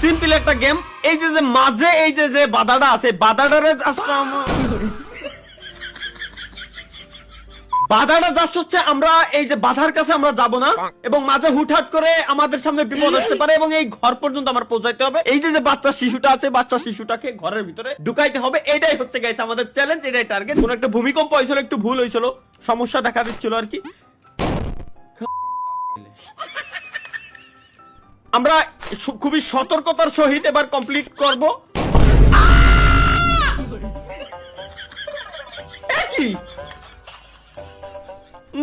Simple একটা game. এই যে যে মাঝে এই যে যে বাধাটা আছে, বাধাটারে বাধাটা জাস্ট হচ্ছে আমরা এই যে বাধার কাছে আমরা যাব না, এবং মাঝে হুটহাট করে আমাদের সামনে বিপদ আসতে পারে, এবং এই ঘর পর্যন্ত আমার পৌঁছাইতে হবে। এই যে যে বাচ্চা শিশুটা আছে, বাচ্চা শিশুটাকে ঘরের ভিতরে ঢুকাইতে হবে। এটাই হচ্ছে গাইস আমাদের চ্যালেঞ্জ, এটাই টার্গেট। কোন একটা ভূমিকম্প হয়েছিল, একটু ভুল হয়েছিল, সমস্যা দেখা দিচ্ছিল আর কি। আমরা খুবই সতর্কতার সহিত এবার কমপ্লিট করব। কি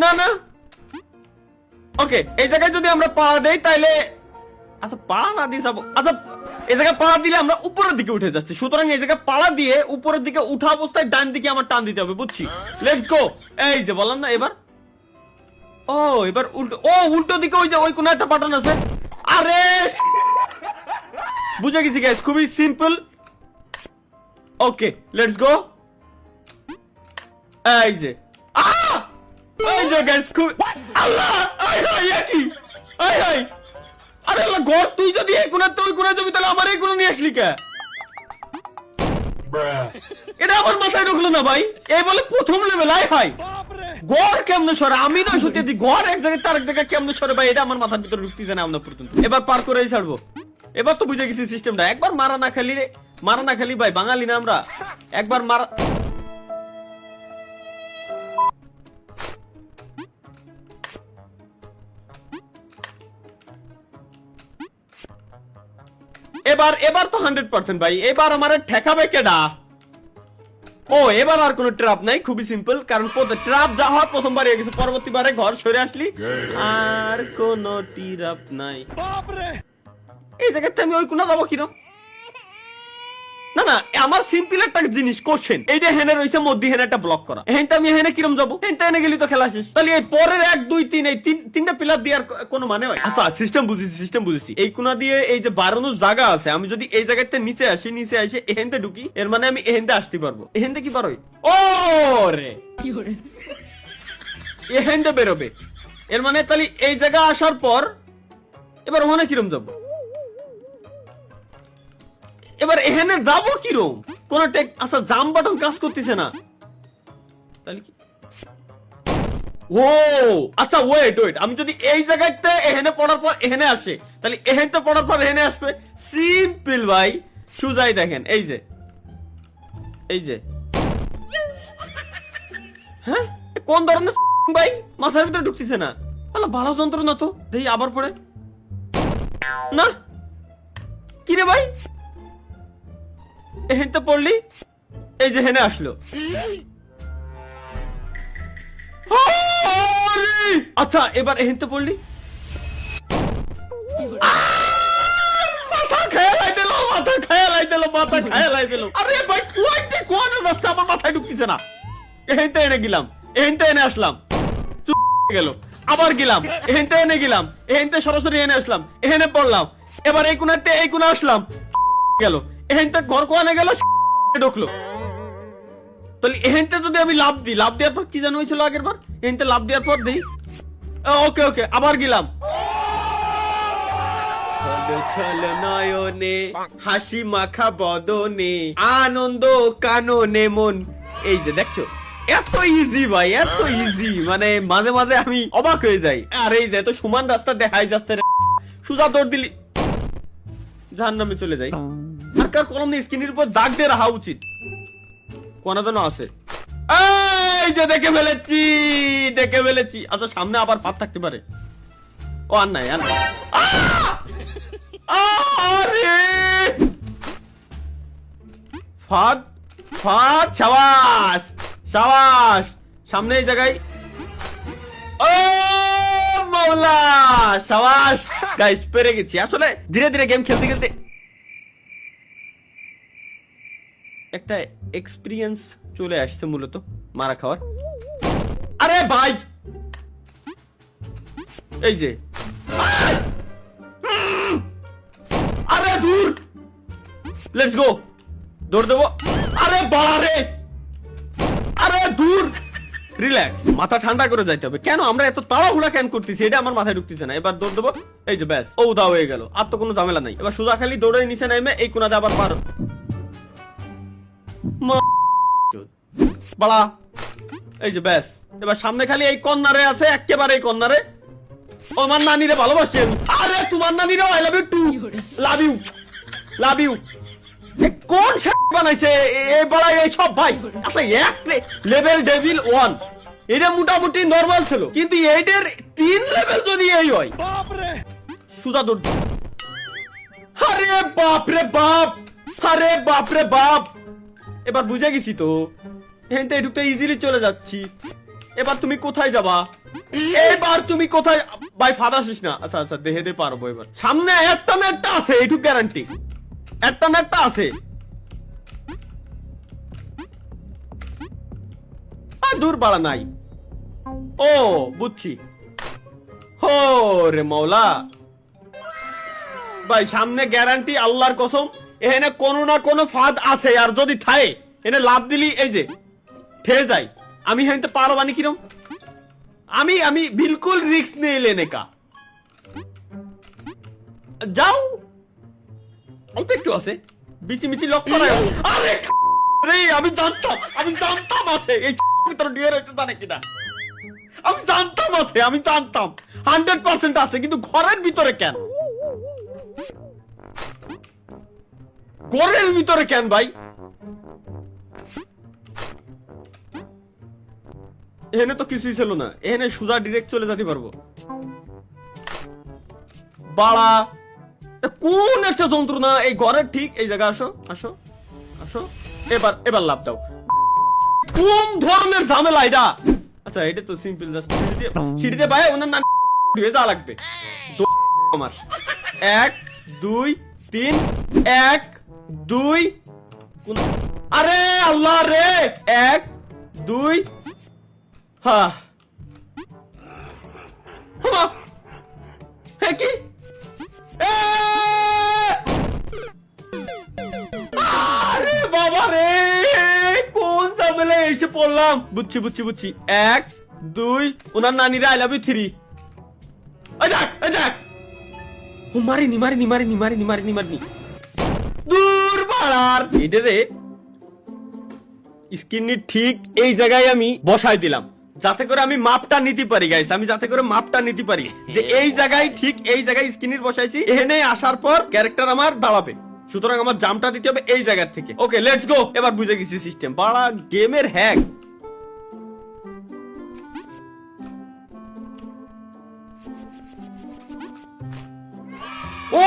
না না ওকে, এই জায়গায় যদি আমরা পা দেই তাইলে, আচ্ছা পা না দিয়ে যাবো, আচ্ছা এই জায়গায় পা দিলে আমরা উপরের দিকে উঠে যাচ্ছি, সুতরাং এই জায়গায় পাড়া দিয়ে উপরের দিকে উঠা অবস্থায় ডান দিকে আমার টান দিতে হবে, বুঝছি? Let's go. এই যে বললাম না, এবার ও এবার উল্টো, ও উল্টো দিকে ওই যে ওই কোন একটা বাটন আছে। আরে বুঝে গেছি গাইস, খুবই সিম্পল। Okay let's go. এই যে এই যে গাইস, খুব আল্লাহ, আই হাই কি, আই হাই, আরে আল্লাহ গর, তুই যদি এই কোণা তুই কোণা যাবি তাহলে আমার এই কোণা নিয়ে আসলি কে? এটা আমার মাথায় ঢুকলো না ভাই, এই বলে প্রথম লেভেল। আই হাই গড় কেমনে সরে, আমি নয় সত্যি দি গড় এক জায়গায় তার এক জায়গায় কেমনে সরে ভাই, এটা আমার মাথার ভিতরে ঢুকতেছে না আমরা পর্যন্ত। এবার পার করেই ছাড়বো, এবার তো বুঝে গেছি সিস্টেমটা। একবার মারা না খালি রে, মারা না খালি ভাই, বাঙালি না আমরা, একবার মারা। এবার এবার তো 100% ভাই, এবার আমার ঠেকাবে কেডা? ও এবার আর কোনো ট্র্যাপ নাই, খুবই সিম্পল, কারণ ট্র্যাপ যা হয় প্রথমবার হয়ে গেছে, পরবর্তীবারে ঘর সরে আসলি আর কোনো ট্র্যাপ নাই। এই জায়গাতে আমি ওই কোনা যাবো কিরম? না না, আমার সিম্পল একটা জিনিস কোশ্চেন, এইটা হেনে রইছে মধ্যে, হেনে একটা ব্লক করা, হেনতে আমি হেনে কিরম যাবো? হেনতে এনে গেলি তো খেলা শেষ। তাহলে এই পরের 1 2 3 এই তিনটা পিলার দিয়ে আর কোনো মানে হয়? আচ্ছা সিস্টেম বুঝেছি। এই কোনা দিয়ে এই যে বাড়ানোর জায়গা আছে, আমি যদি এই জায়গাতে নিচে আসি, নিচে এসে এহেনতে ঢুকি, এর মানে আমি এহেনতে আসতে পারবো। এহেনতে কি পারোই? ও রে এহেনতে বেরোবে, এর মানে তাহলে এই জায়গা আসার পর এবার ওখানে কিরম যাবো? এবার এখানে যাবো কিরম? কোন আচ্ছা জাম বাটন কাজ করতেছে না, তাহলে কি? ও আচ্ছা ওয়েট, আমি যদি এই জায়গাতে এখানে পড়ার পর এখানে আসে, তাহলে এখানে পড়ার পর এখানে আসবে। সিম্পল ভাই, সুজাই দেখেন, এই যে হ্যাঁ কোন ধরনের ভাই, মাথার ভিতরে ঢুকতেছে না, তাহলে ভালো যন্ত্র না তো, দেখি আবার পড়ে না কি রে ভাই, এহেনতে পড়লি, এই যে হেনে আসলো। আচ্ছা এবার এহেনতে পড়লি, মাথা খেয়ালাই দিল। আরে ভাই কুয়াইতে কোয়ানো যাচ্ছে, আমার মাথায় ঢুকতেছে না। এহেনতে এনে গেলাম, এহেনতে এনে আসলাম, গেল, আবার গেলাম, এহেনতে এনে গেলাম, এহেনতে সরাসরি এনে আসলাম, এহেনে পড়লাম, এবার এই কোনাতে এই কোনা আসলাম, গেল, এহেনতে ঘর কোয়ানে গেল, ঢুকলো। তাহলে এহেনতে যদি আমি লাভ দিই, লাভ দেওয়ার পর কি জানো হয়েছিল আগের বার, এহেনতে লাভ দেওয়ার পর দিই, ওকে আবার গেলাম, নয়নে হাসি মাখা বদনে আনন্দ কাননে মন। এই যে দেখছো এত ইজি ভাই, এত ইজি, মানে মাঝে মাঝে আমি অবাক হয়ে যাই। আর এই যে তো সমান রাস্তা দেখাই যাচ্ছে, সোজা দৌড় দিলি জাহান্নামে চলে যাই। আর কার কলম দিয়ে স্ক্রিনের উপর দাগ দিয়ে রাখা উচিত, কোনা যেন আছে। এই যে দেখে ফেলেছি। আচ্ছা সামনে আবার পাত থাকতে পারে, ও আর নাই, আরে ফাদ সাবাস সামনে এই জায়গায়, ও মাওলা সাবাস গাইস, পেরে গেছি। আসলে ধীরে ধীরে গেম খেলতে খেলতে একটা এক্সপিরিয়েন্স চলে আসছে মূলত মারা খাওয়ার। আরে ভাই এই যে, আরে দূর, লেটস গো, দৌড় দেবো। আরে বারে, আরে দূর, রিল্যাক্স, মাথা ঠান্ডা করে যাইতে হবে। কেন আমরা এত তাড়াহুড়া কেন করতেছি এটা আমার মাথায় ঢুকতেছে না। এবার দৌড় দেবো, এই যে ব্যাস, ও উদা হয়ে গেল, আর তো কোনো ঝামেলা নাই। এবার সোজা খালি দৌড়ে নিচে নামে এই কোনাতে আবার পার বাড়া, এই যে ব্যাস। এবার সামনে খালি এই কর্নারে আছে, একেবারে এই কর্নারে। ও আমার নানিরে ভালোবাসি আমি। আরে তোমার নানিরে I love you too, love you, love you. কোন বানাইছে এই বড় এই সব ভাই? আচ্ছা এক লেভেল ডেভিল 1 এটা মোটামুটি নরমাল ছিল, কিন্তু এইটার 3 লেভেল যদি এই হয় বাপ রে, সুদা দৌড়। আরে বাপ রে বাপ, আরে বাপ রে বাপ। এবার বুঝে গেছি তো, এখান থেকে ঢুকতে ইজিলি চলে যাচ্ছি। এবার তুমি কোথায় যাবা? এবার তুমি কোথায় ভাই? ফাদা আসিস না। আচ্ছা আচ্ছা দেখে পারবো। এবার সামনে একটা না একটা আছে, এইটুকু গ্যারান্টি, একটা না একটা আছে। দূর বাড়া নাই। ও বুঝছি। হো রে মৌলা ভাই, সামনে গ্যারান্টি আল্লাহর কসম এখানে কোনো না কোনো ফাঁদ আছে। আর যদি থাকে এনে লাভ দিলি এই যে ঠেয়ে যায়। আমি হইতে পারবানি কিরম? আমি বিলকুল রিস্ক নেই লেনে কা। যাও, অল্প একটু আছে, বিচি মিচি লক করা। আরে রে, আমি জানতাম আছে এই ভিতরে ডিয়ার হচ্ছে জানে কিনা। আমি জানতাম আছে, আমি জানতাম 100% আছে, কিন্তু ঘরের ভিতরে কেন? ঘরের ভিতরে কেন ভাই? এখানে তো কিছুই ছিল না, এখানে সুজা ডিরেক্ট চলে যেতে পারবো। বাড়া কোন একটা যন্ত্রণা এই ঘরের ঠিক এই জায়গা। আসো আসো আসো, এবার লাভ দাও। কোন ধরনের ঝামেলা এটা? আচ্ছা এটা তো সিম্পল, জাস্ট সিঁড়ি দিয়ে ভাই ওনার নাম দিয়ে যা লাগবে। আমার 1 2 3 1 2। আরে আল্লাহ রে, 1 2। হ্যাঁ কি আরে বাবা রে, কোন ঝামেলায় এসে পড়লাম। বুঝছি 1 2 ওনার নানিরা আই লাভ ইউ 3। মারিনি দূর বাড়ার। এটা রে স্ক্রিন ঠিক এই জায়গায় আমি বসাই দিলাম, যাতে করে আমি মাপটা নিতে পারি গাইস। আমি যাতে করে মাপটা নিতে পারি যে এই জায়গায় ঠিক এই জায়গায় স্ক্রিনের বসাইছি। এখানে আসার পর ক্যারেক্টার আমার দাঁড়াবে, সুতরাং আমার জাম্পটা দিতে হবে এই জায়গা থেকে। Okay let's go. এবার বুঝে গেছি সিস্টেম। বাড়া গেমের হ্যাক। ও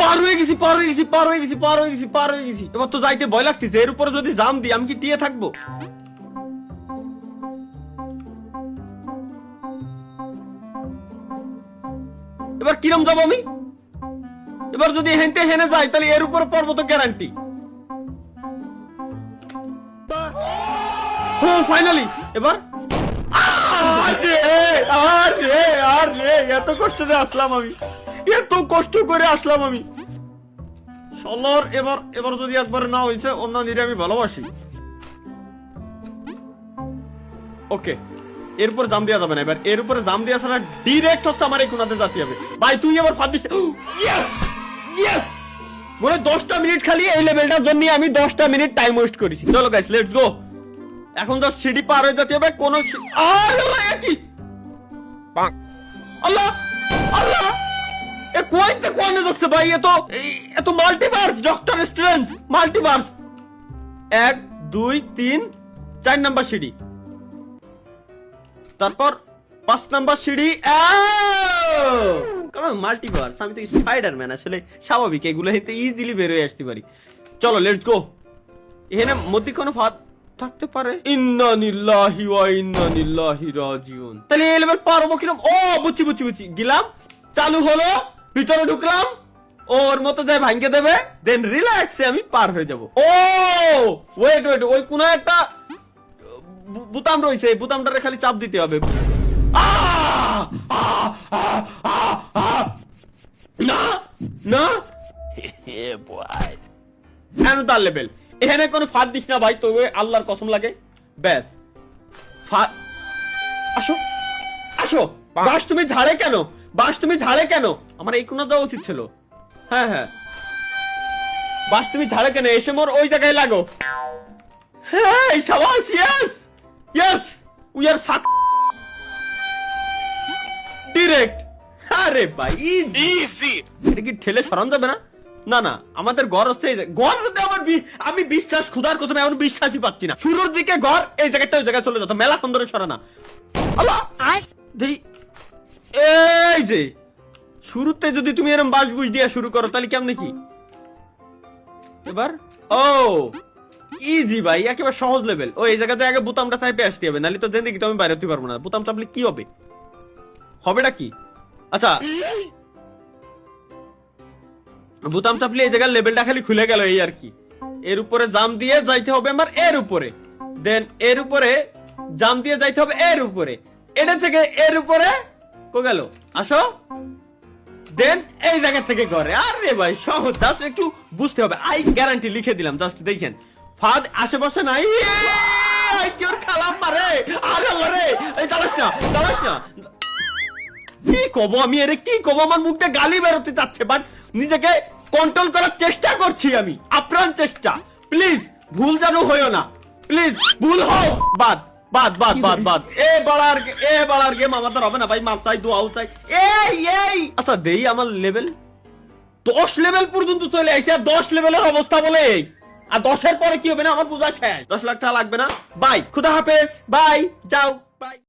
পার হয়ে গেছি। এবার তো যাইতে ভয় লাগতেছে। এর উপরে যদি জাম দিই আমি কি টিয়ে থাকবো? এবার কিরম যাবো আমি? এবার যদি হেনতে হেনে যাই তাহলে এর উপরে পড়বো তো গ্যারান্টি। ফাইনালি এবার এত কষ্ট করে আসলাম আমি সলর। এবার যদি একবার না হয়েছে, অন্য নিরে আমি ভালোবাসি। ওকে এরপর জাম দেওয়া যাবে না। এবার এর উপরে জাম দেওয়া ছাড়া ডিরেক্ট হচ্ছে আমার এই কোনাতে যেতে হবে। ভাই তুই এবার ফাঁদ দিস। ইয়েস মনে 10টা মিনিট খালি এই লেভেলটার জন্য আমি 10টা মিনিট টাইম ওয়েস্ট করেছি। চলো গাইস লেটস গো। এখন তো সিঁড়ি পার হয়ে যেতে হবে। কোন আল্লাহ আল্লাহ, এ কোয়াইতে কোয়ানে যাচ্ছে ভাই? এত multiverse, doctor strange multiverse. 1 2 3 4 number সিঁড়ি, তারপর 5 নাম্বার সিঁড়ি। মাল্টিভার্স, আমি তো স্পাইডারম্যান। আসলে স্বাভাবিক, এগুলো হেতে ইজিলি বের হয়ে আসতে পারি। চলো লেটস গো। এখানে মধ্যে কোনো ফাঁদ থাকতে পারে। ইন্না লিল্লাহি ওয়া ইন্না ইলাইহি রাজিউন। তাহলে এই লেভেল পারবো কিরকম? ও বুঝছি গেলাম, চালু হলো, ভিতরে ঢুকলাম, ওর মতো যায় ভাঙকে দেবে, দেন রিল্যাক্সে আমি পার হয়ে যাব। ও ওয়েট ওই কোন একটা বুতাম রয়েছে, এই বুতামটারে খালি চাপ দিতে হবে। না তার লেভেল। এখানে কোনো ফাঁদ দিস না ভাই, তবে আল্লাহর কসম লাগে। ব্যাস আসো আসো, বাস তুমি ঝাড়ে কেন? বাস তুমি ঝাড়ে কেন? আমার এই কোণা যাওয়া উচিত ছিল। হ্যাঁ হ্যাঁ, বাস তুমি ঝাড়ে কেন? এসে মোর ওই জায়গায় লাগো। হ্যাঁ শাবাশ, yes yes, we are suck direct. আরে ভাই ইজি, এটা কি ঠেলে সরান যাবে না? না না, আমাদের ঘর হচ্ছে এই ঘর। যদি আমার আমি বিশ্বাস খুদার কথা এমন বিশ্বাসই পাচ্ছি না। শুরুর দিকে ঘর, এই জায়গাটা ওই জায়গায় চলে যেত, মেলা সুন্দর সরানা। আল্লাহ দেই, এই যে শুরুতে যদি তুমি এরকম বাস বুঝ দিয়া শুরু করো তাহলে কেমনে কি এবার? ও ইজি ভাই, একেবারে সহজ লেভেল। ও এই জায়গাতে আগে বোতামটা চাইপে আসতে হবে, নাহলে তো জেনে কি আমি বাইরে হতে পারবো না। বোতাম চাপলে কি হবে? হবেটা কি? আচ্ছা, বোতাম চাপলে এই জায়গার লেভেলটা খালি খুলে গেল, এই আর কি। এর উপরে জাম দিয়ে যাইতে হবে আমার, এর উপরে, দেন এর উপরে জাম দিয়ে যাইতে হবে এর উপরে, এটা থেকে এর উপরে কো গেল, আসো, দেন এই জায়গা থেকে করে। আরে ভাই সহজ, জাস্ট একটু বুঝতে হবে। আই গ্যারান্টি লিখে দিলাম, জাস্ট দেখেন ফাদ আশেপাশে নাই। আই কি ওর খালাম মারে, আরে আল্লাহ রে, এই দাঁড়াস না, দাঁড়াস না। কি কব আমি, এর কি কব? আমার মুখ দিয়ে গালি বেরোতে চাচ্ছে, বাট নিজেকে কন্ট্রোল করার চেষ্টা করছি আমি, আপ্রাণ চেষ্টা। প্লিজ ভুল যেন হইও না, প্লিজ ভুল হোক বাদ বাদ বাদ বাদ বাদ। এ বাড়ার গেম আমাদের হবে না ভাই, মাপ চাই, দোয়াও চাই। এই আচ্ছা দেই, আমার লেভেল 10 লেভেল পর্যন্ত চলে আইছে, আর 10 লেভেলের অবস্থা বলে এই। আর 10 এর পরে কি হবে না আমার বোঝা শেষ। 10 লাখ টাকা লাগবে না। বাই, খুদা হাফেজ, বাই, যাও, বাই।